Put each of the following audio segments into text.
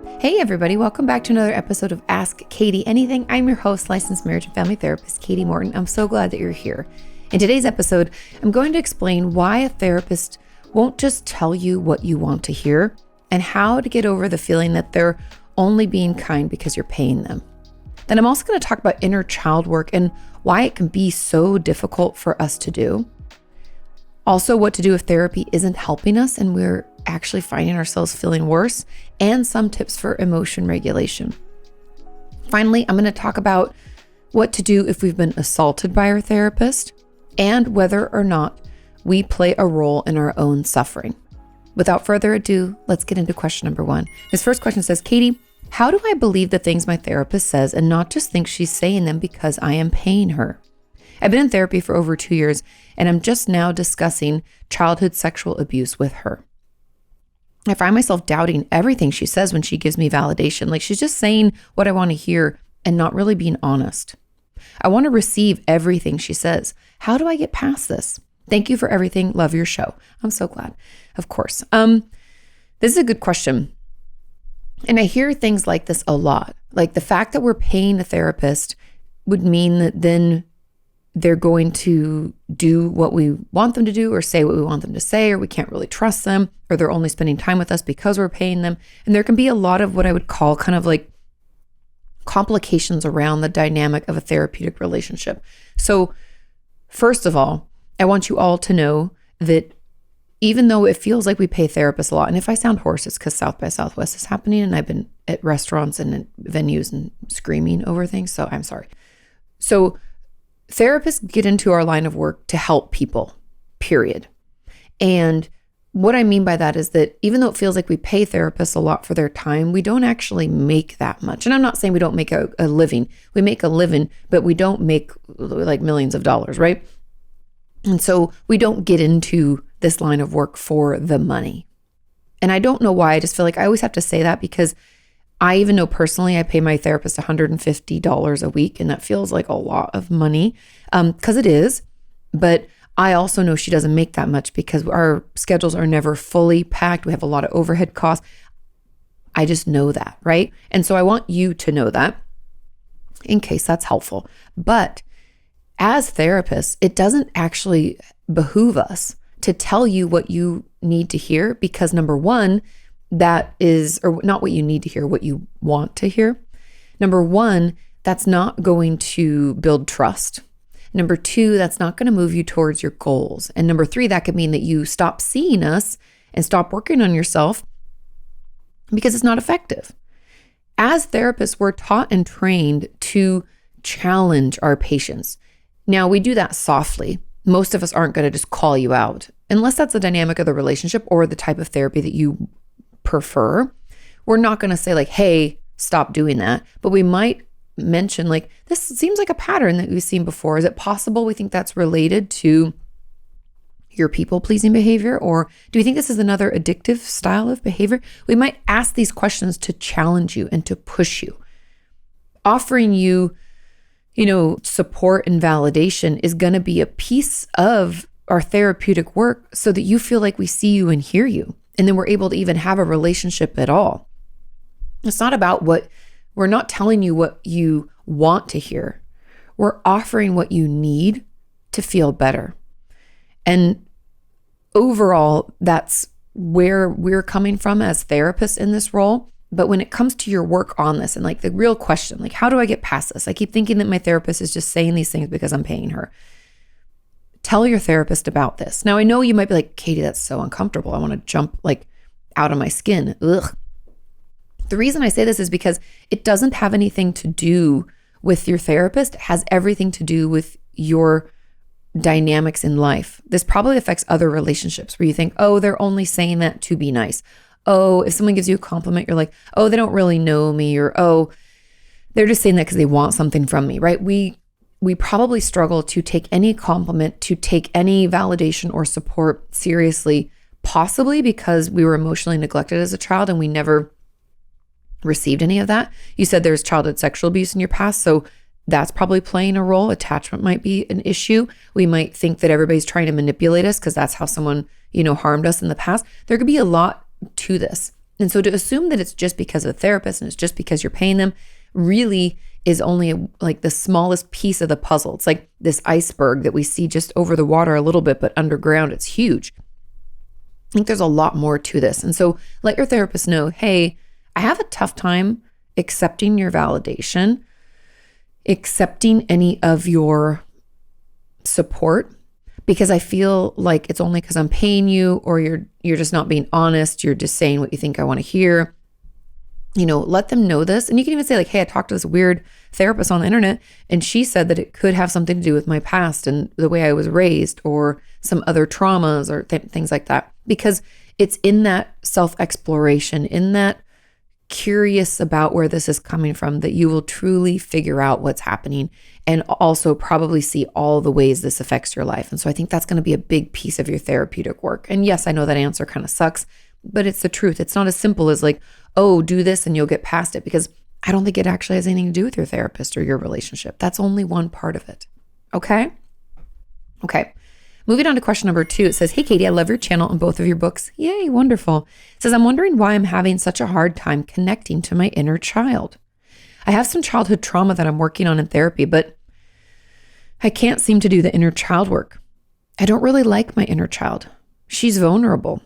Hey everybody, welcome back to another episode of Ask Katie Anything. I'm your host, licensed marriage and family therapist, Kati Morton. I'm so glad that you're here. In today's episode, I'm going to explain why a therapist won't just tell you what you want to hear and how to get over the feeling that they're only being kind because you're paying them. Then I'm also going to talk about inner child work and why it can be so difficult for us to do. Also, what to do if therapy isn't helping us and we're actually finding ourselves feeling worse, and some tips for emotion regulation. Finally, I'm going to talk about what to do if we've been assaulted by our therapist and whether or not we play a role in our own suffering. Without further ado, let's get into question number one. This first question says, Katie, how do I believe the things my therapist says and not just think she's saying them because I am paying her? I've been in therapy for over 2 years, and I'm just now discussing childhood sexual abuse with her. I find myself doubting everything she says when she gives me validation. Like she's just saying what I want to hear and not really being honest. I want to receive everything she says. How do I get past this? Thank you for everything. Love your show. I'm so glad. Of course. This is a good question. And I hear things like this a lot. Like the fact that we're paying a therapist would mean that then they're going to do what we want them to do or say what we want them to say, or we can't really trust them, or they're only spending time with us because we're paying them. And there can be a lot of what I would call kind of like complications around the dynamic of a therapeutic relationship. So first of all, I want you all to know that even though it feels like we pay therapists a lot, and if I sound hoarse, it's because South by Southwest is happening and I've been at restaurants and at venues and screaming over things, so I'm sorry. So therapists get into our line of work to help people, period. And what I mean by that is that even though it feels like we pay therapists a lot for their time, we don't actually make that much. And I'm not saying we don't make a living. We make a living, but we don't make like millions of dollars, right? And so we don't get into this line of work for the money. And I don't know why. I just feel like I always have to say that because I even know personally I pay my therapist $150 a week, and that feels like a lot of money because it is. But I also know she doesn't make that much because our schedules are never fully packed. We have a lot of overhead costs. I just know that, right? And so I want you to know that in case that's helpful. But as therapists, it doesn't actually behoove us to tell you what you need to hear because number one, that is, or not what you need to hear, what you want to hear. Number one, that's not going to build trust. Number two, that's not going to move you towards your goals. And number three, that could mean that you stop seeing us and stop working on yourself because it's not effective. As therapists, we're taught and trained to challenge our patients. Now, we do that softly. Most of us aren't going to just call you out, unless that's the dynamic of the relationship or the type of therapy that you prefer. We're not going to say like, hey, stop doing that. But we might mention like, this seems like a pattern that we've seen before. Is it possible we think that's related to your people-pleasing behavior? Or do we think this is another addictive style of behavior? We might ask these questions to challenge you and to push you. Offering you, support and validation is going to be a piece of our therapeutic work so that you feel like we see you and hear you. And then we're able to even have a relationship at all. It's not about we're not telling you what you want to hear. We're offering what you need to feel better. And overall, that's where we're coming from as therapists in this role. But when it comes to your work on this and like the real question, like, how do I get past this? I keep thinking that my therapist is just saying these things because I'm paying her. Tell your therapist about this. Now, I know you might be like, Katie, that's so uncomfortable. I want to jump like out of my skin. Ugh. The reason I say this is because it doesn't have anything to do with your therapist. It has everything to do with your dynamics in life. This probably affects other relationships where you think, oh, they're only saying that to be nice. Oh, if someone gives you a compliment, you're like, oh, they don't really know me, or oh, they're just saying that because they want something from me, right? We probably struggle to take any compliment, to take any validation or support seriously, possibly because we were emotionally neglected as a child and we never received any of that. You said there's childhood sexual abuse in your past, so that's probably playing a role. Attachment might be an issue. We might think that everybody's trying to manipulate us because that's how someone, harmed us in the past. There could be a lot to this. And so to assume that it's just because of the therapist and it's just because you're paying them really is only like the smallest piece of the puzzle. It's like this iceberg that we see just over the water a little bit, but underground it's huge. I think there's a lot more to this. And so let your therapist know, hey, I have a tough time accepting your validation, accepting any of your support, because I feel like it's only because I'm paying you, or you're just not being honest. You're just saying what you think I want to hear. Let them know this. And you can even say like, hey, I talked to this weird therapist on the internet and she said that it could have something to do with my past and the way I was raised or some other traumas or things like that. Because it's in that self-exploration, in that curious about where this is coming from, that you will truly figure out what's happening and also probably see all the ways this affects your life. And so I think that's going to be a big piece of your therapeutic work. And yes, I know that answer kind of sucks, but it's the truth. It's not as simple as like, oh, do this and you'll get past it, because I don't think it actually has anything to do with your therapist or your relationship. That's only one part of it. Okay. Moving on to question number 2, it says, hey, Katie, I love your channel and both of your books. Yay, wonderful. It says, I'm wondering why I'm having such a hard time connecting to my inner child. I have some childhood trauma that I'm working on in therapy, but I can't seem to do the inner child work. I don't really like my inner child. She's vulnerable.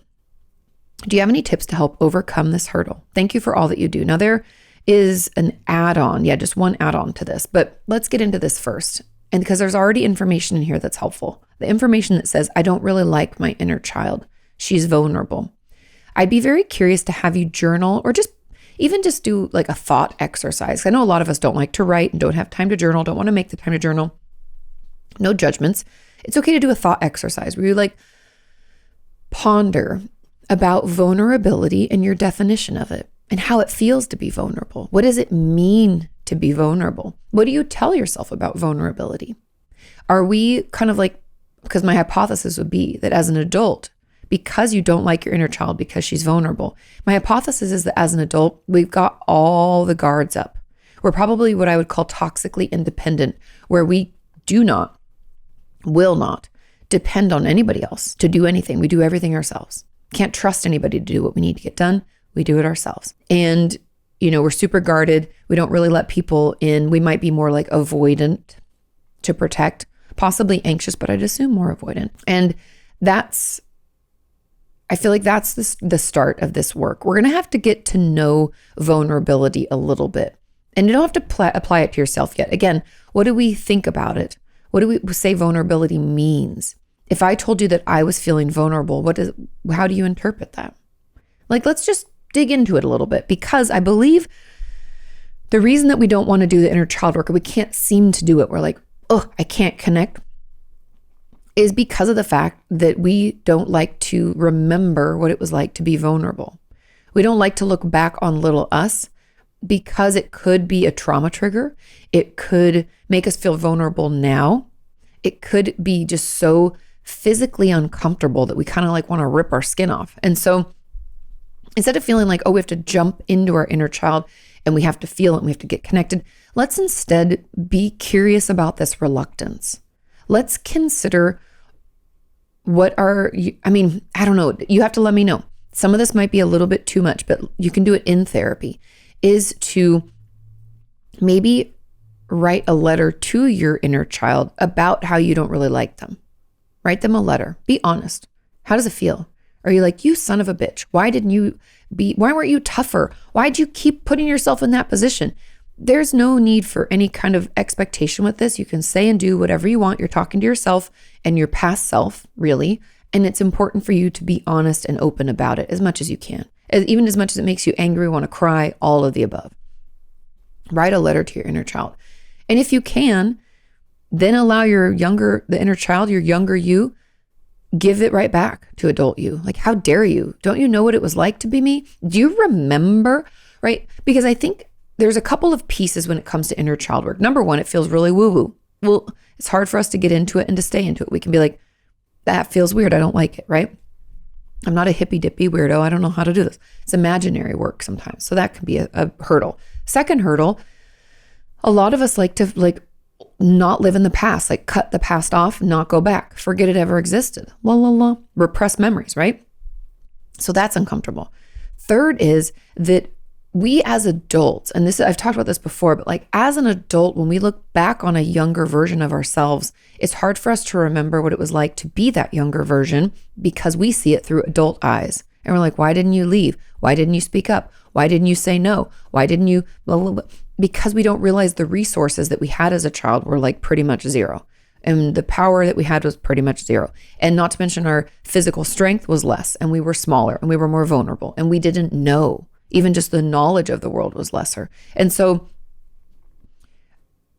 Do you have any tips to help overcome this hurdle? Thank you for all that you do. Now, there is an add-on. Yeah, just one add-on to this, but let's get into this first. And because there's already information in here that's helpful. The information that says, I don't really like my inner child. She's vulnerable. I'd be very curious to have you journal or just do like a thought exercise. I know a lot of us don't like to write and don't have time to journal, don't want to make the time to journal. No judgments. It's okay to do a thought exercise where you like ponder about vulnerability and your definition of it and how it feels to be vulnerable. What does it mean to be vulnerable? What do you tell yourself about vulnerability? Are we kind of like, because my hypothesis would be that as an adult, because you don't like your inner child because she's vulnerable, my hypothesis is that as an adult, we've got all the guards up. We're probably what I would call toxically independent, where we will not depend on anybody else to do anything. We do everything ourselves. Can't trust anybody to do what we need to get done. We do it ourselves. And, we're super guarded. We don't really let people in. We might be more like avoidant to protect, possibly anxious, but I'd assume more avoidant. And I feel like that's the start of this work. We're going to have to get to know vulnerability a little bit. And you don't have to apply it to yourself yet. Again, what do we think about it? What do we say vulnerability means? If I told you that I was feeling vulnerable, how do you interpret that? Like, let's just dig into it a little bit, because I believe the reason that we don't want to do the inner child work, or we can't seem to do it, we're like, oh, I can't connect, is because of the fact that we don't like to remember what it was like to be vulnerable. We don't like to look back on little us, because it could be a trauma trigger. It could make us feel vulnerable now. It could be just so physically uncomfortable that we kind of like want to rip our skin off. And so instead of feeling like, oh, we have to jump into our inner child and we have to feel it and we have to get connected, let's instead be curious about this reluctance. Let's consider I don't know. You have to let me know. Some of this might be a little bit too much, but you can do it in therapy, is to maybe write a letter to your inner child about how you don't really like them. Write them a letter. Be honest. How does it feel? Are you like, you son of a bitch? Why weren't you tougher? Why'd you keep putting yourself in that position? There's no need for any kind of expectation with this. You can say and do whatever you want. You're talking to yourself and your past self, really. And it's important for you to be honest and open about it as much as you can. Even as much as it makes you angry, want to cry, all of the above. Write a letter to your inner child. And if you can, then allow the inner child, your younger you, give it right back to adult you. Like, how dare you? Don't you know what it was like to be me? Do you remember? Right? Because I think there's a couple of pieces when it comes to inner child work. Number one, it feels really woo-woo. Well, it's hard for us to get into it and to stay into it. We can be like, that feels weird. I don't like it, right? I'm not a hippy-dippy weirdo. I don't know how to do this. It's imaginary work sometimes. So that can be a hurdle. Second hurdle, a lot of us like to not live in the past, like cut the past off, not go back, forget it ever existed. Repress memories, right? So that's uncomfortable. Third is that we as adults, and this I've talked about this before, but like as an adult, when we look back on a younger version of ourselves, it's hard for us to remember what it was like to be that younger version because we see it through adult eyes. And we're like, why didn't you leave? Why didn't you speak up? Why didn't you say no? Why didn't you blah, blah, blah? Because we don't realize the resources that we had as a child were like pretty much zero. And the power that we had was pretty much zero. And not to mention our physical strength was less, and we were smaller and we were more vulnerable and we didn't know. Even just the knowledge of the world was lesser. And so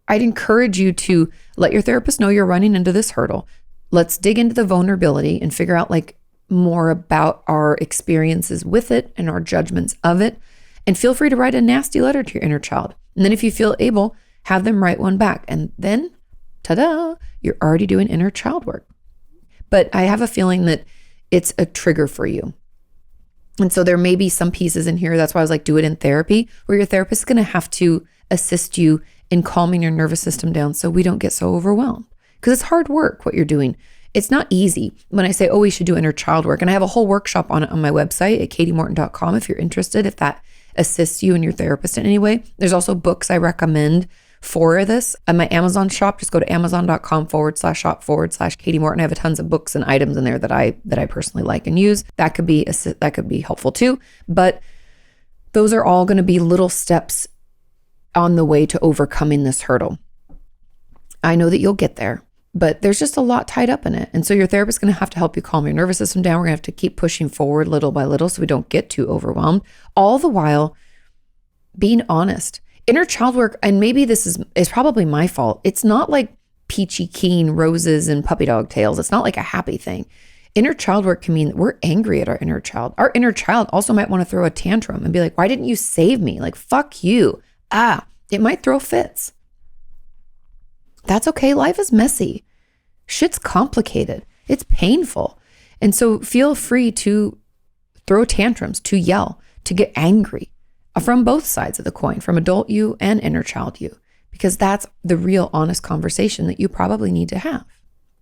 I'd encourage you to let your therapist know you're running into this hurdle. Let's dig into the vulnerability and figure out like more about our experiences with it and our judgments of it. And feel free to write a nasty letter to your inner child. And then if you feel able, have them write one back. And then, ta-da, you're already doing inner child work. But I have a feeling that it's a trigger for you. And so there may be some pieces in here. That's why I was like, do it in therapy, where your therapist is going to have to assist you in calming your nervous system down so we don't get so overwhelmed. Because it's hard work, what you're doing. It's not easy. When I say, oh, we should do inner child work, and I have a whole workshop on it on my website at katimorton.com if you're interested, if that assists you and your therapist in any way. There's also books I recommend for this. At my Amazon shop, just go to amazon.com/shop/Kati Morton. I have tons of books and items in there that I personally like and use. That could be helpful too. But those are all going to be little steps on the way to overcoming this hurdle. I know that you'll get there, but there's just a lot tied up in it. And so your therapist is going to have to help you calm your nervous system down. We're going to have to keep pushing forward little by little so we don't get too overwhelmed. All the while being honest. Inner child work, and maybe this is probably my fault. It's not like peachy keen roses and puppy dog tails. It's not like a happy thing. Inner child work can mean that we're angry at our inner child. Our inner child also might want to throw a tantrum and be like, why didn't you save me? Like, fuck you. It might throw fits. That's okay. Life is messy. Shit's complicated. It's painful. And so feel free to throw tantrums, to yell, to get angry. From both sides of the coin, from adult you and inner child you, because that's the real honest conversation that you probably need to have.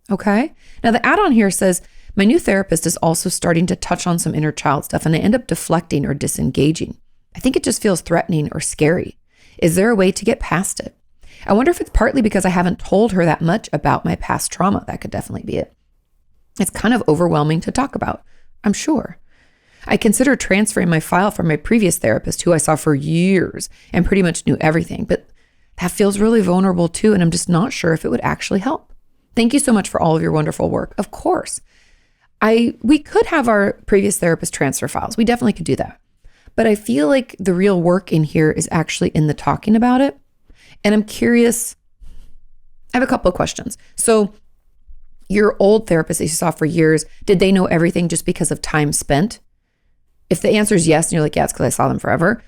Okay. Now the add-on here says, my new therapist is also starting to touch on some inner child stuff and I end up deflecting or disengaging. I think it just feels threatening or scary. Is there a way to get past it? I wonder if it's partly because I haven't told her that much about my past trauma. That could definitely be it. It's kind of overwhelming to talk about, I'm sure. I considered transferring my file from my previous therapist, who I saw for years and pretty much knew everything, but that feels really vulnerable too, and I'm just not sure if it would actually help. Thank you so much for all of your wonderful work. Of course, we could have our previous therapist transfer files. We definitely could do that. But I feel like the real work in here is actually in the talking about it. And I'm curious, I have a couple of questions. So your old therapist that you saw for years, did they know everything just because of time spent? If the answer is yes, and you're like, yeah, it's because I saw them forever,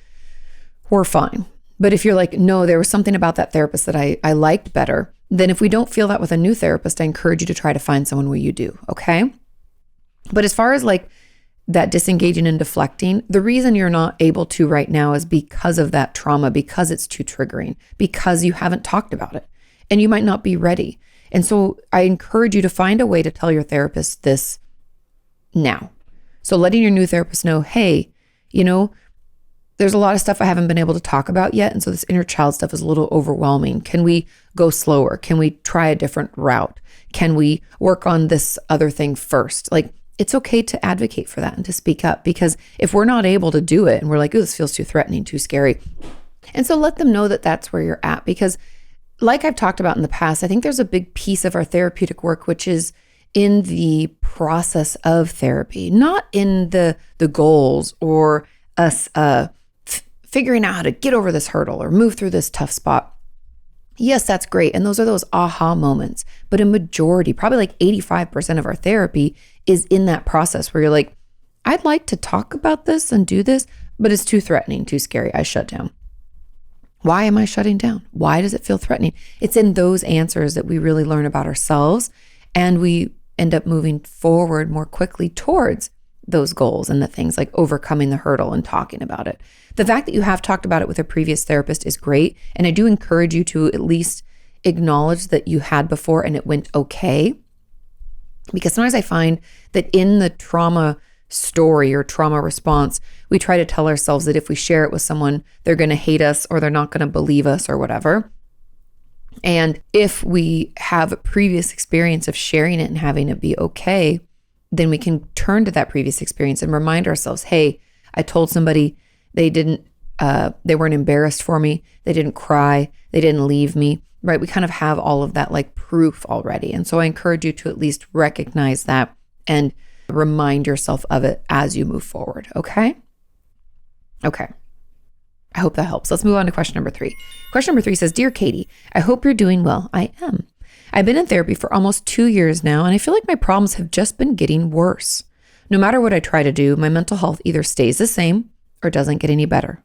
we're fine. But if you're like, no, there was something about that therapist that I liked better, then if we don't feel that with a new therapist, I encourage you to try to find someone where you do, okay? But as far as like that disengaging and deflecting, the reason you're not able to right now is because of that trauma, because it's too triggering, because you haven't talked about it, and you might not be ready. And so I encourage you to find a way to tell your therapist this now. So letting your new therapist know, hey, there's a lot of stuff I haven't been able to talk about yet. And so this inner child stuff is a little overwhelming. Can we go slower? Can we try a different route? Can we work on this other thing first? Like, it's okay to advocate for that and to speak up, because if we're not able to do it and we're like, oh, this feels too threatening, too scary. And so let them know that that's where you're at, because like I've talked about in the past, I think there's a big piece of our therapeutic work, which is in the process of therapy, not in the goals or us figuring out how to get over this hurdle or move through this tough spot. Yes, that's great. And those are those aha moments. But a majority, probably like 85% of our therapy is in that process where you're like, I'd like to talk about this and do this, but it's too threatening, too scary. I shut down. Why am I shutting down? Why does it feel threatening? It's in those answers that we really learn about ourselves, and we end up moving forward more quickly towards those goals and the things like overcoming the hurdle and talking about it. The fact that you have talked about it with a previous therapist is great. And I do encourage you to at least acknowledge that you had before and it went okay. Because sometimes I find that in the trauma story or trauma response, we try to tell ourselves that if we share it with someone, they're going to hate us or they're not going to believe us or whatever. And if we have a previous experience of sharing it and having it be okay, then we can turn to that previous experience and remind ourselves, hey, I told somebody, they weren't embarrassed for me. They didn't cry. They didn't leave me, right? We kind of have all of that like proof already. And so I encourage you to at least recognize that and remind yourself of it as you move forward. Okay. I hope that helps. Let's move on to question number 3. Question number 3 says, Dear Katie, I hope you're doing well. I am. I've been in therapy for almost 2 years now, and I feel like my problems have just been getting worse. No matter what I try to do, my mental health either stays the same or doesn't get any better.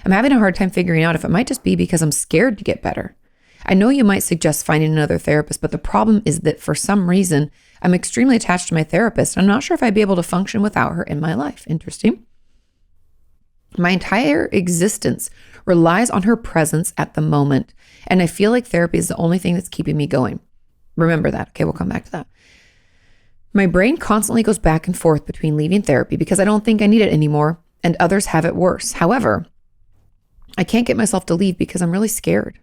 I'm having a hard time figuring out if it might just be because I'm scared to get better. I know you might suggest finding another therapist, but the problem is that for some reason, I'm extremely attached to my therapist. I'm not sure if I'd be able to function without her in my life. Interesting. My entire existence relies on her presence at the moment, and I feel like therapy is the only thing that's keeping me going. Remember that. Okay, we'll come back to that. My brain constantly goes back and forth between leaving therapy because I don't think I need it anymore, and others have it worse. However, I can't get myself to leave because I'm really scared.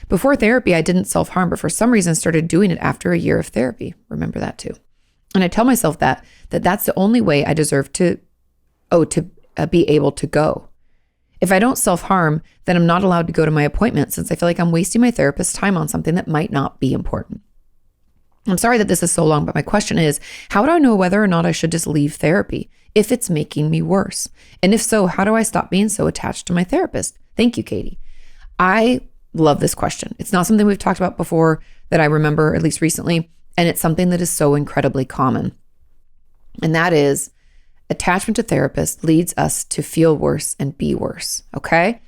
Before therapy, I didn't self-harm, but for some reason started doing it after a year of therapy. Remember that too. And I tell myself that's the only way I deserve to be able to go. If I don't self-harm, then I'm not allowed to go to my appointment since I feel like I'm wasting my therapist's time on something that might not be important. I'm sorry that this is so long, but my question is, how do I know whether or not I should just leave therapy if it's making me worse? And if so, how do I stop being so attached to my therapist? Thank you, Katie. I love this question. It's not something we've talked about before that I remember, at least recently, and it's something that is so incredibly common. And that is, attachment to therapists leads us to feel worse and be worse, okay?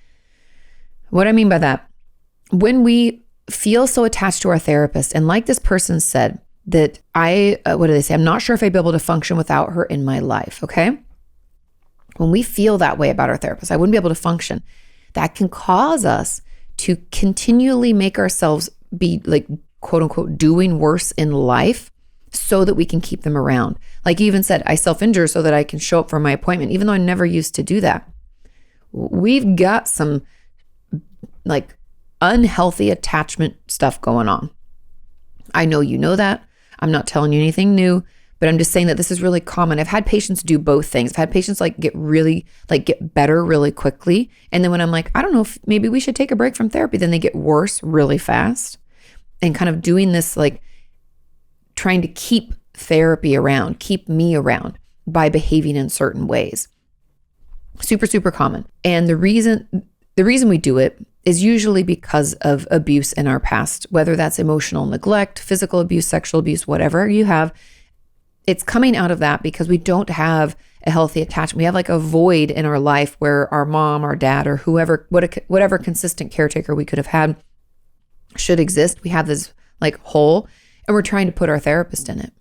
What I mean by that, when we feel so attached to our therapist, and like this person said, that I'm not sure if I'd be able to function without her in my life, okay? When we feel that way about our therapist, I wouldn't be able to function. That can cause us to continually make ourselves be like, quote unquote, doing worse in life so that we can keep them around. Like you even said, I self-injure so that I can show up for my appointment, even though I never used to do that. We've got some like unhealthy attachment stuff going on. I know you know that. I'm not telling you anything new, but I'm just saying that this is really common. I've had patients do both things. I've had patients get better really quickly. And then when I'm like, I don't know if maybe we should take a break from therapy, then they get worse really fast, and kind of doing this, like trying to keep therapy around, keep me around by behaving in certain ways. Super, super common. And the reason we do it is usually because of abuse in our past, whether that's emotional neglect, physical abuse, sexual abuse, whatever you have. It's coming out of that because we don't have a healthy attachment. We have like a void in our life where our mom, our dad, or whoever, whatever consistent caretaker we could have had should exist. We have this like hole, and we're trying to put our therapist in it.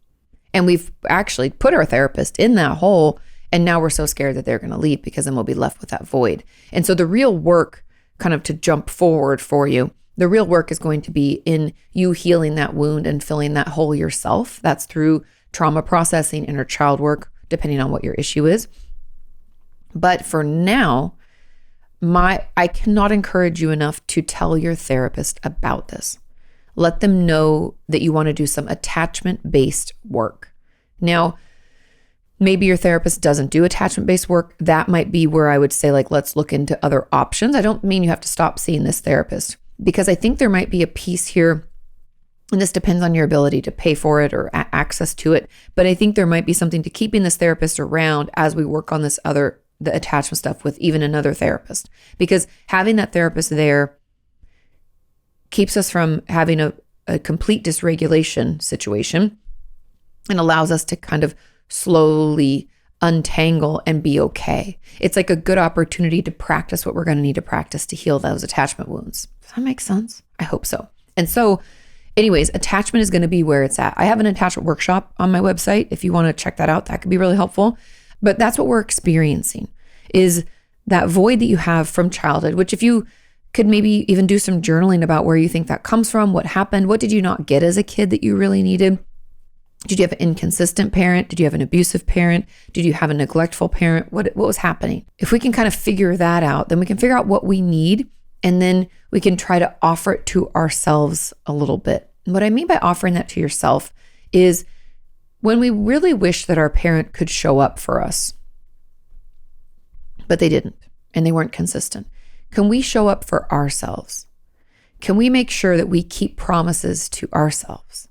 And we've actually put our therapist in that hole, and now we're so scared that they're going to leave because then we'll be left with that void. And so the real work, kind of to jump forward for you, the real work is going to be in you healing that wound and filling that hole yourself. That's through trauma processing, inner child work, depending on what your issue is. But for now, I cannot encourage you enough to tell your therapist about this. Let them know that you want to do some attachment-based work. Now, maybe your therapist doesn't do attachment-based work. That might be where I would say, like, let's look into other options. I don't mean you have to stop seeing this therapist, because I think there might be a piece here, and this depends on your ability to pay for it or access to it. But I think there might be something to keeping this therapist around as we work on the attachment stuff with even another therapist, because having that therapist there keeps us from having a complete dysregulation situation and allows us to kind of slowly untangle and be okay. It's like a good opportunity to practice what we're going to need to practice to heal those attachment wounds. Does that make sense? I hope so. And so anyways, attachment is going to be where it's at. I have an attachment workshop on my website. If you want to check that out, that could be really helpful. But that's what we're experiencing, is that void that you have from childhood, which if you could maybe even do some journaling about where you think that comes from, what happened, what did you not get as a kid that you really needed? Did you have an inconsistent parent? Did you have an abusive parent? Did you have a neglectful parent? What was happening? If we can kind of figure that out, then we can figure out what we need, and then we can try to offer it to ourselves a little bit. And what I mean by offering that to yourself is when we really wish that our parent could show up for us, but they didn't, and they weren't consistent. Can we show up for ourselves? Can we make sure that we keep promises to ourselves?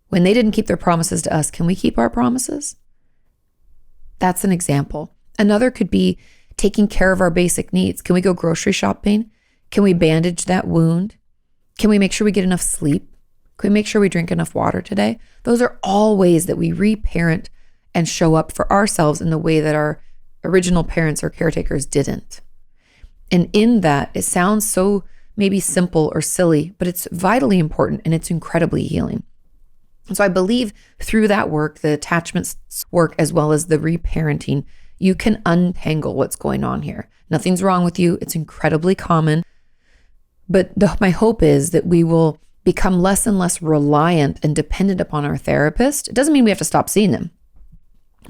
When they didn't keep their promises to us, can we keep our promises? That's an example. Another could be taking care of our basic needs. Can we go grocery shopping? Can we bandage that wound? Can we make sure we get enough sleep? Can we make sure we drink enough water today? Those are all ways that we reparent and show up for ourselves in the way that our original parents or caretakers didn't. And in that, it sounds so maybe simple or silly, but it's vitally important and it's incredibly healing. And so I believe through that work, the attachments work, as well as the reparenting, you can untangle what's going on here. Nothing's wrong with you. It's incredibly common. But my hope is that we will become less and less reliant and dependent upon our therapist. It doesn't mean we have to stop seeing them,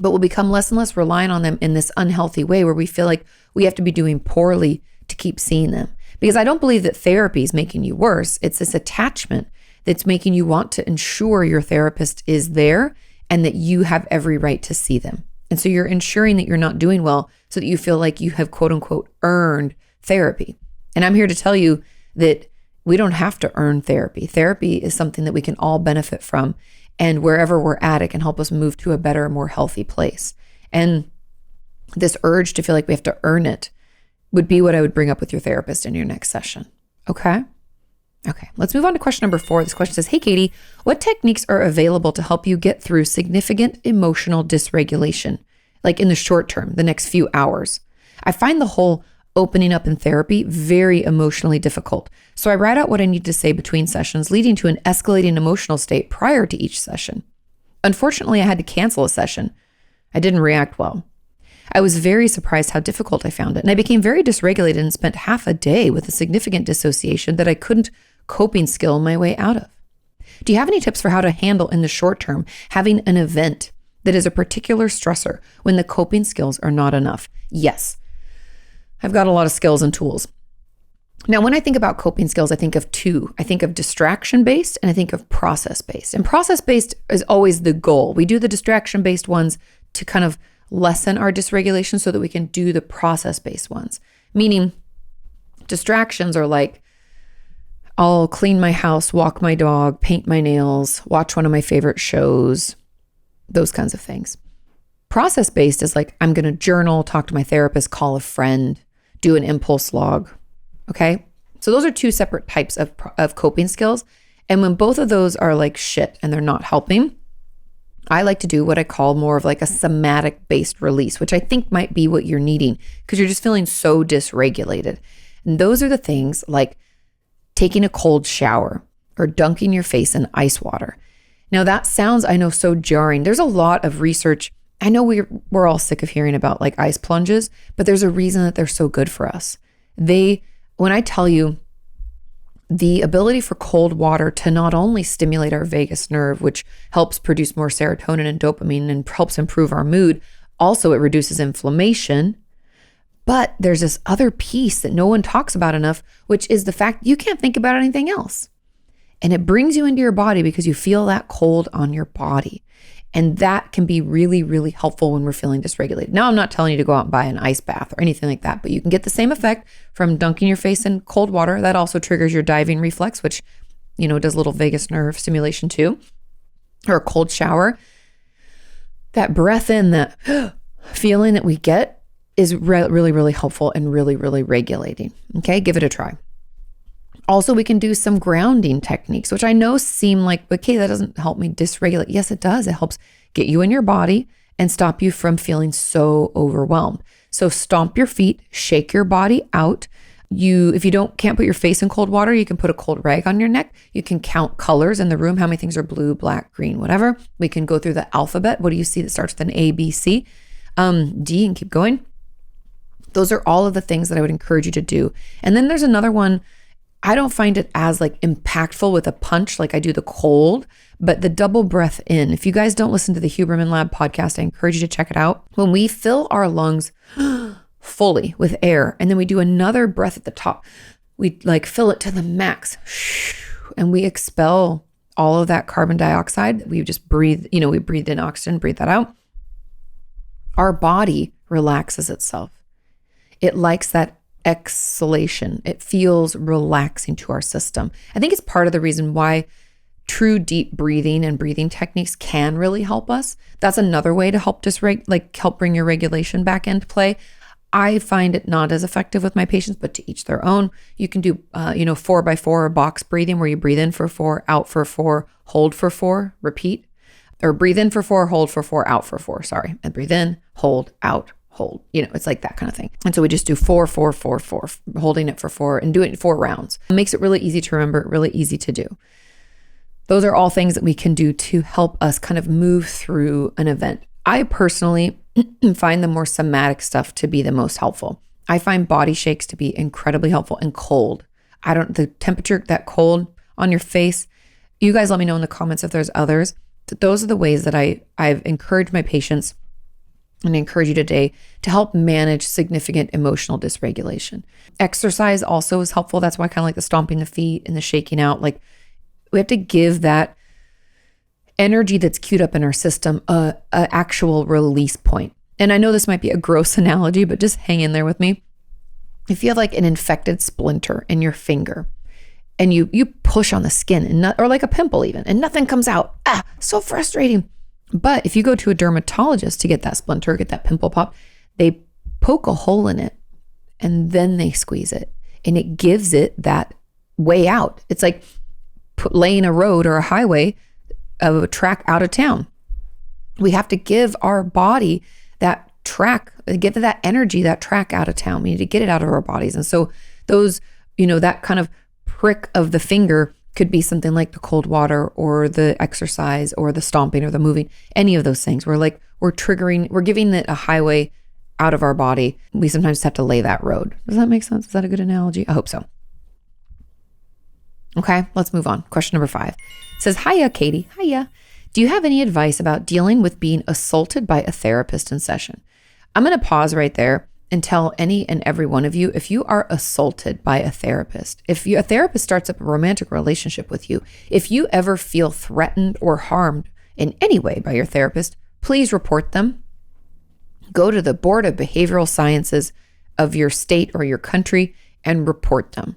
but we'll become less and less reliant on them in this unhealthy way where we feel like we have to be doing poorly to keep seeing them. Because I don't believe that therapy is making you worse. It's this attachment that's making you want to ensure your therapist is there and that you have every right to see them. And so you're ensuring that you're not doing well so that you feel like you have quote unquote earned therapy. And I'm here to tell you that we don't have to earn therapy. Therapy is something that we can all benefit from. And wherever we're at, it can help us move to a better, more healthy place. And this urge to feel like we have to earn it would be what I would bring up with your therapist in your next session. Okay, let's move on to question number 4. This question says, hey, Katie, what techniques are available to help you get through significant emotional dysregulation, like in the short term, the next few hours? I find the whole opening up in therapy very emotionally difficult. So I write out what I need to say between sessions, leading to an escalating emotional state prior to each session. Unfortunately, I had to cancel a session. I didn't react well. I was very surprised how difficult I found it, and I became very dysregulated and spent half a day with a significant dissociation that I couldn't coping skill my way out of. Do you have any tips for how to handle in the short term having an event that is a particular stressor when the coping skills are not enough? Yes, I've got a lot of skills and tools. Now, when I think about coping skills, I think of two. I think of distraction-based and I think of process-based. And process-based is always the goal. We do the distraction-based ones to kind of lessen our dysregulation so that we can do the process-based ones. Meaning distractions are like, I'll clean my house, walk my dog, paint my nails, watch one of my favorite shows, those kinds of things. Process-based is like, I'm going to journal, talk to my therapist, call a friend, do an impulse log. Okay. So those are two separate types of coping skills. And when both of those are like shit and they're not helping, I like to do what I call more of like a somatic based release, which I think might be what you're needing because you're just feeling so dysregulated. And those are the things like taking a cold shower or dunking your face in ice water. Now that sounds, I know, so jarring. There's a lot of research. I know we're all sick of hearing about like ice plunges, but there's a reason that they're so good for us. When I tell you the ability for cold water to not only stimulate our vagus nerve, which helps produce more serotonin and dopamine and helps improve our mood, also it reduces inflammation. But there's this other piece that no one talks about enough, which is the fact you can't think about anything else. And it brings you into your body because you feel that cold on your body. And that can be really, really helpful when we're feeling dysregulated. Now, I'm not telling you to go out and buy an ice bath or anything like that, but you can get the same effect from dunking your face in cold water. That also triggers your diving reflex, which, does a little vagus nerve stimulation too. Or a cold shower. That breath in, that feeling that we get is really, really helpful and really, really regulating. Okay, give it a try. Also, we can do some grounding techniques, which I know seem like, okay, that doesn't help me dysregulate. Yes, it does. It helps get you in your body and stop you from feeling so overwhelmed. So stomp your feet, shake your body out. If you can't put your face in cold water, you can put a cold rag on your neck. You can count colors in the room, how many things are blue, black, green, whatever. We can go through the alphabet. What do you see that starts with an A, B, C, D, and keep going. Those are all of the things that I would encourage you to do. And then there's another one. I don't find it as like impactful with a punch like I do the cold, but the double breath in. If you guys don't listen to the Huberman Lab podcast, I encourage you to check it out. When we fill our lungs fully with air, and then we do another breath at the top, we like fill it to the max, and we expel all of that carbon dioxide. We just breathe, we breathe in oxygen, breathe that out. Our body relaxes itself. It likes that exhalation. It feels relaxing to our system. I think it's part of the reason why true deep breathing and breathing techniques can really help us. That's another way to help help bring your regulation back into play. I find it not as effective with my patients, but to each their own. You can do 4x4 or box breathing, where you breathe in for 4, out for 4, hold for 4, repeat, or breathe in for 4, hold for 4, out for 4. Sorry, and breathe in, hold, out, hold. It's like that kind of thing. And so we just do 4, 4, 4, 4, holding it for 4 and do it in 4 rounds. It makes it really easy to remember, really easy to do. Those are all things that we can do to help us kind of move through an event. I personally find the more somatic stuff to be the most helpful. I find body shakes to be incredibly helpful, and cold. The temperature, that cold on your face, you guys let me know in the comments if there's others. Those are the ways that I've encouraged my patients, and I encourage you today, to help manage significant emotional dysregulation. Exercise also is helpful. That's why I kind of like the stomping the feet and the shaking out. Like, we have to give that energy that's queued up in our system a actual release point. And I know this might be a gross analogy, but just hang in there with me. If you have like an infected splinter in your finger, and you push on the skin, or like a pimple even, and nothing comes out. So frustrating. But if you go to a dermatologist to get that splinter, get that pimple pop, they poke a hole in it and then they squeeze it, and it gives it that way out. It's like laying a road or a highway of a track out of town. We have to give our body that track, give it that energy, that track out of town. We need to get it out of our bodies. And so those, that kind of prick of the finger could be something like the cold water or the exercise or the stomping or the moving, any of those things. We're giving it a highway out of our body. We sometimes have to lay that road. Does that make sense? Is that a good analogy? I hope so. Okay, let's move on. Question number 5 says, "Hiya, Katie. Hiya. Do you have any advice about dealing with being assaulted by a therapist in session?" I'm going to pause right there and tell any and every one of you, if you are assaulted by a therapist, if a therapist starts up a romantic relationship with you, if you ever feel threatened or harmed in any way by your therapist, please report them. Go to the Board of Behavioral Sciences of your state or your country and report them.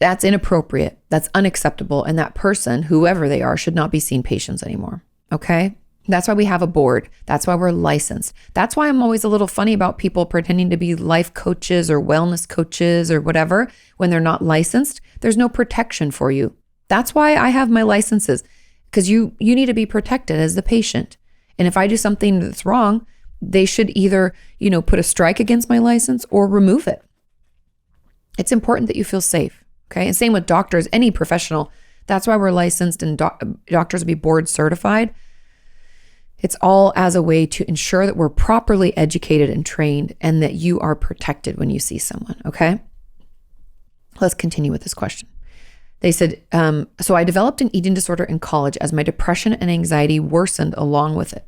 That's inappropriate. That's unacceptable. And that person, whoever they are, should not be seeing patients anymore. Okay? That's why we have a board. That's why we're licensed. That's why I'm always a little funny about people pretending to be life coaches or wellness coaches or whatever when they're not licensed. There's no protection for you. That's why I have my licenses, because you need to be protected as the patient. And if I do something that's wrong, they should either, put a strike against my license or remove it. It's important that you feel safe. Okay. And same with doctors, any professional. That's why we're licensed, and doctors will be board certified. It's all as a way to ensure that we're properly educated and trained, and that you are protected when you see someone. Okay. Let's continue with this question. They said, so I developed an eating disorder in college as my depression and anxiety worsened along with it.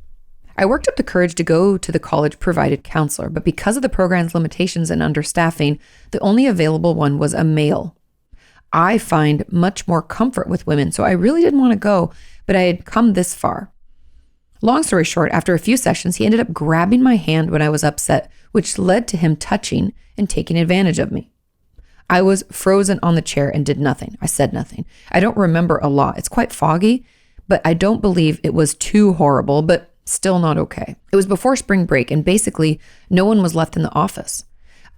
I worked up the courage to go to the college provided counselor, but because of the program's limitations and understaffing, the only available one was a male. I find much more comfort with women, so I really didn't want to go, but I had come this far. Long story short, after a few sessions, he ended up grabbing my hand when I was upset, which led to him touching and taking advantage of me. I was frozen on the chair and did nothing. I said nothing. I don't remember a lot. It's quite foggy, but I don't believe it was too horrible, but still not okay. It was before spring break, and basically no one was left in the office.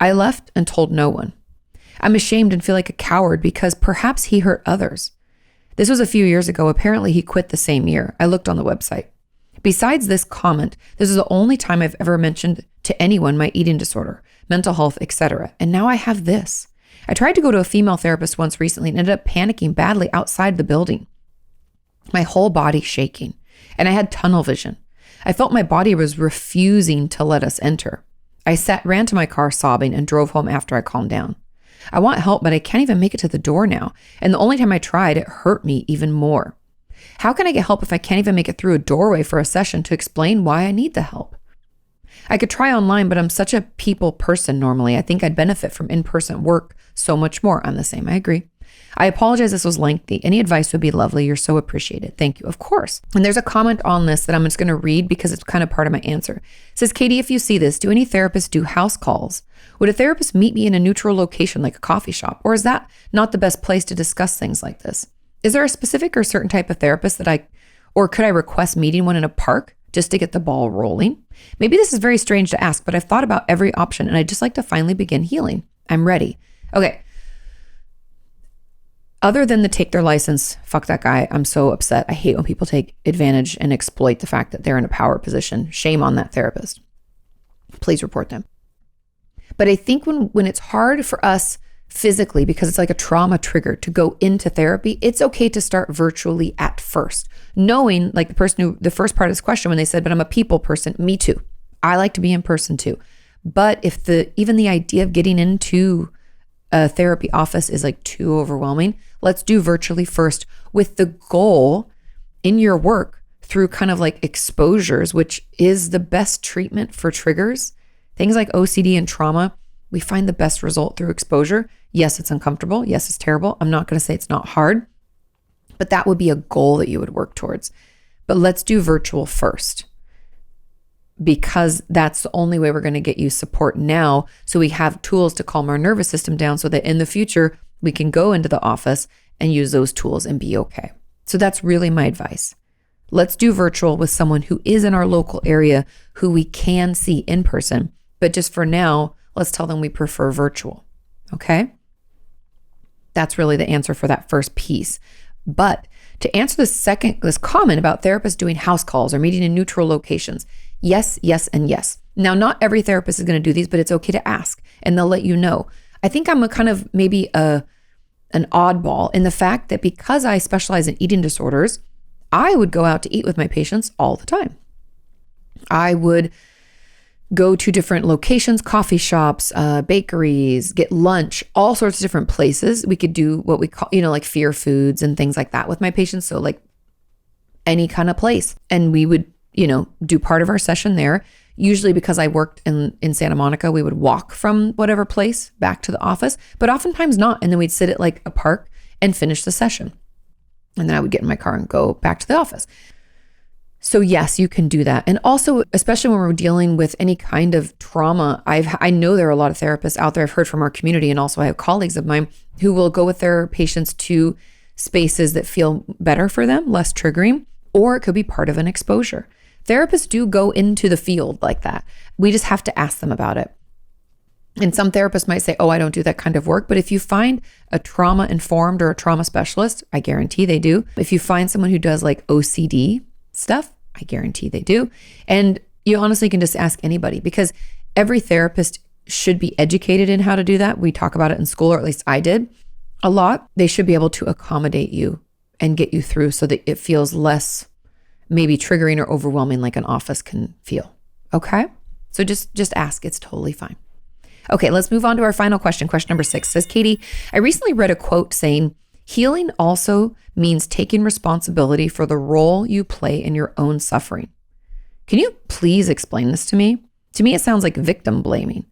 I left and told no one. I'm ashamed and feel like a coward because perhaps he hurt others. This was a few years ago. Apparently he quit the same year. I looked on the website. Besides this comment, this is the only time I've ever mentioned to anyone my eating disorder, mental health, etc. And now I have this. I tried to go to a female therapist once recently and ended up panicking badly outside the building. My whole body shaking, and I had tunnel vision. I felt my body was refusing to let us enter. I ran to my car sobbing and drove home after I calmed down. I want help, but I can't even make it to the door now. And the only time I tried, it hurt me even more. How can I get help if I can't even make it through a doorway for a session to explain why I need the help? I could try online, but I'm such a people person normally. I think I'd benefit from in-person work so much more. I'm the same. I agree. I apologize this was lengthy. Any advice would be lovely. You're so appreciated. Thank you. Of course. And there's a comment on this that I'm just going to read because it's kind of part of my answer. It says, Katie, if you see this, do any therapists do house calls? Would a therapist meet me in a neutral location like a coffee shop? Or is that not the best place to discuss things like this? Is there a specific or certain type of therapist or could I request meeting one in a park just to get the ball rolling? Maybe this is very strange to ask, but I've thought about every option and I'd just like to finally begin healing. I'm ready. Okay. Other than the take their license, fuck that guy. I'm so upset. I hate when people take advantage and exploit the fact that they're in a power position. Shame on that therapist. Please report them. But I think when it's hard for us physically, because it's like a trauma trigger to go into therapy, it's okay to start virtually at first. Knowing, like the first part of this question when they said, but I'm a people person, me too. I like to be in person too. But if even the idea of getting into a therapy office is like too overwhelming, let's do virtually first with the goal in your work through kind of like exposures, which is the best treatment for triggers. Things like OCD and trauma, we find the best result through exposure. Yes, it's uncomfortable. Yes, it's terrible. I'm not going to say it's not hard, but that would be a goal that you would work towards. But let's do virtual first, because that's the only way we're going to get you support now. So we have tools to calm our nervous system down so that in the future, we can go into the office and use those tools and be okay. So that's really my advice. Let's do virtual with someone who is in our local area, who we can see in person. But just for now, let's tell them we prefer virtual. Okay? That's really the answer for that first piece. But to answer this comment about therapists doing house calls or meeting in neutral locations, yes, yes, and yes. Now, not every therapist is going to do these, but it's okay to ask and they'll let you know. I think I'm a kind of maybe an oddball in the fact that because I specialize in eating disorders, I would go out to eat with my patients all the time. I would go to different locations, coffee shops, bakeries, get lunch, all sorts of different places. We could do what we call, like fear foods and things like that with my patients. So like any kind of place. And we would, do part of our session there. Usually because I worked in Santa Monica, we would walk from whatever place back to the office, but oftentimes not. And then we'd sit at like a park and finish the session. And then I would get in my car and go back to the office. So yes, you can do that. And also, especially when we're dealing with any kind of trauma, I know there are a lot of therapists out there. I've heard from our community, and also I have colleagues of mine who will go with their patients to spaces that feel better for them, less triggering, or it could be part of an exposure. Therapists do go into the field like that. We just have to ask them about it. And some therapists might say, oh, I don't do that kind of work. But if you find a trauma-informed or a trauma specialist, I guarantee they do. If you find someone who does like OCD stuff, I guarantee they do. And you honestly can just ask anybody, because every therapist should be educated in how to do that. We talk about it in school, or at least I did a lot. They should be able to accommodate you and get you through so that it feels less maybe triggering or overwhelming like an office can feel. Okay? So just ask. It's totally fine. Okay, let's move on to our final question. Question number 6 says, Katie, I recently read a quote saying, healing also means taking responsibility for the role you play in your own suffering. Can you please explain this to me? To me, it sounds like victim blaming.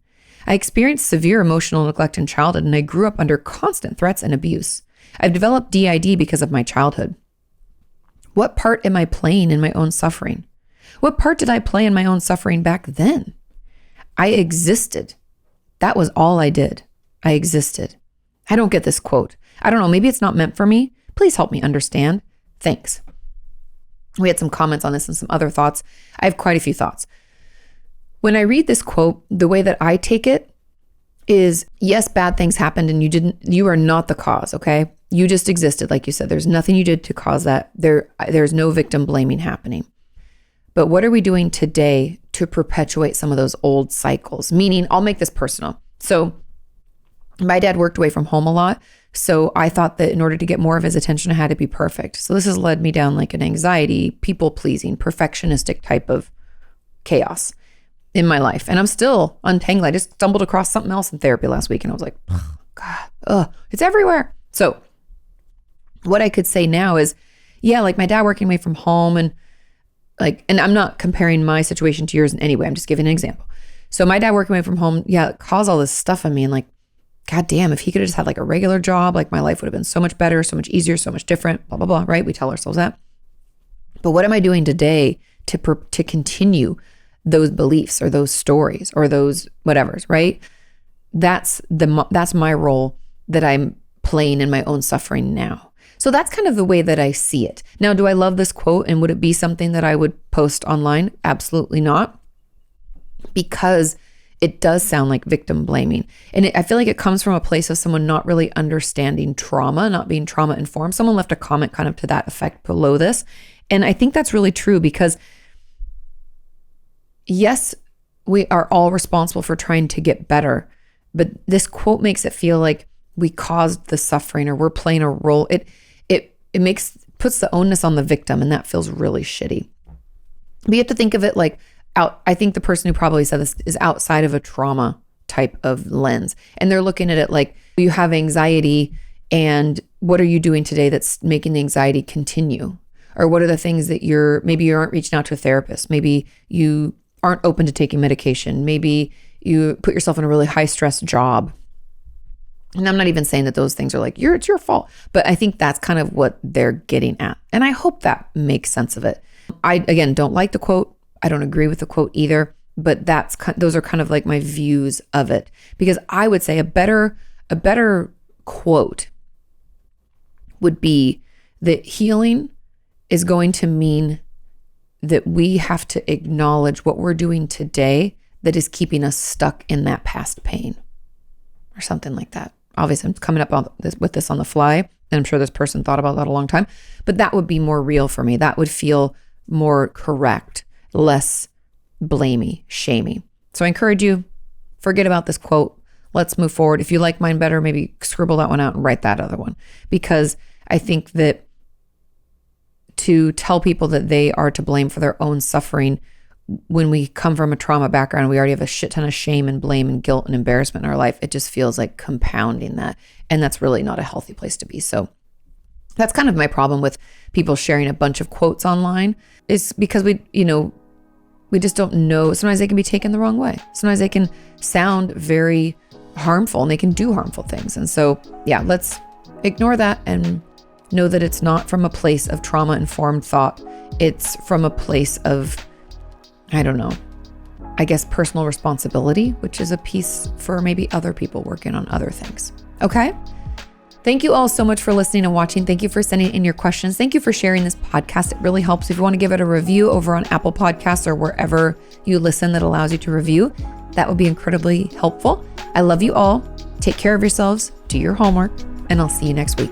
I experienced severe emotional neglect in childhood, and I grew up under constant threats and abuse. I've developed DID because of my childhood. What part am I playing in my own suffering? What part did I play in my own suffering back then? I existed. That was all I did. I existed. I don't get this quote. I don't know. Maybe it's not meant for me. Please help me understand. Thanks. We had some comments on this and some other thoughts. I have quite a few thoughts. When I read this quote, the way that I take it is, yes, bad things happened and you are not the cause, okay? You just existed, like you said. There's nothing you did to cause that. There's no victim blaming happening. But what are we doing today to perpetuate some of those old cycles? Meaning, I'll make this personal. So my dad worked away from home a lot. So I thought that in order to get more of his attention, I had to be perfect. So this has led me down like an anxiety, people-pleasing, perfectionistic type of chaos in my life. And I'm still untangling. I just stumbled across something else in therapy last week. And I was like, God, it's everywhere. So what I could say now is, yeah, like my dad working away from home and I'm not comparing my situation to yours in any way. I'm just giving an example. So my dad working away from home, yeah, it caused all this stuff on me. And like, God damn, if he could have just had like a regular job, like my life would have been so much better, so much easier, so much different, blah, blah, blah, right? We tell ourselves that. But what am I doing today to continue those beliefs or those stories or those whatevers, right? That's my role that I'm playing in my own suffering now. So that's kind of the way that I see it. Now, do I love this quote and would it be something that I would post online? Absolutely not. Because it does sound like victim blaming. And I feel like it comes from a place of someone not really understanding trauma, not being trauma informed. Someone left a comment kind of to that effect below this. And I think that's really true because yes, we are all responsible for trying to get better, but this quote makes it feel like we caused the suffering or we're playing a role. It puts the onus on the victim, and that feels really shitty. But you have to think of it like I think the person who probably said this is outside of a trauma type of lens. And they're looking at it like, you have anxiety and what are you doing today that's making the anxiety continue? Or what are the things that maybe you aren't reaching out to a therapist. Maybe you aren't open to taking medication. Maybe you put yourself in a really high stress job. And I'm not even saying that those things are like, it's your fault. But I think that's kind of what they're getting at. And I hope that makes sense of it. I, again, don't like the quote. I don't agree with the quote either, but those are kind of like my views of it. Because I would say a better quote would be that healing is going to mean that we have to acknowledge what we're doing today that is keeping us stuck in that past pain or something like that. Obviously, I'm coming up with this on the fly, and I'm sure this person thought about that a long time, but that would be more real for me. That would feel more correct, less blamey, shamey. So I encourage you, forget about this quote. Let's move forward. If you like mine better, maybe scribble that one out and write that other one, because I think that to tell people that they are to blame for their own suffering, when we come from a trauma background, we already have a shit ton of shame and blame and guilt and embarrassment in our life. It just feels like compounding that. And that's really not a healthy place to be. So that's kind of my problem with people sharing a bunch of quotes online, is because we just don't know. Sometimes they can be taken the wrong way. Sometimes they can sound very harmful and they can do harmful things. And so, yeah, let's ignore that and know that it's not from a place of trauma-informed thought. It's from a place of, I don't know, I guess personal responsibility, which is a piece for maybe other people working on other things. Okay? Thank you all so much for listening and watching. Thank you for sending in your questions. Thank you for sharing this podcast. It really helps. If you want to give it a review over on Apple Podcasts or wherever you listen that allows you to review, that would be incredibly helpful. I love you all. Take care of yourselves, do your homework, and I'll see you next week.